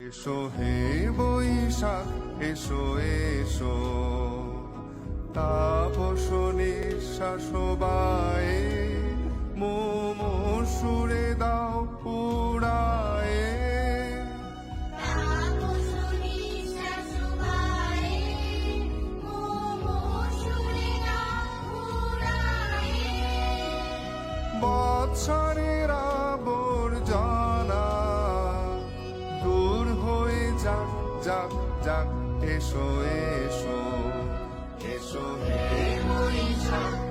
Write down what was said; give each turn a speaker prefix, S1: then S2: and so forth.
S1: এসো হে বৈশাখ এসো এসো, তাপস নিঃশ্বাস বায়ে সুরে দাও উড়ায়ে। বৎসরের আবর্জনা দূর হয়ে যাক যাক যাক, এসো এসো এসো হে বৈশাখ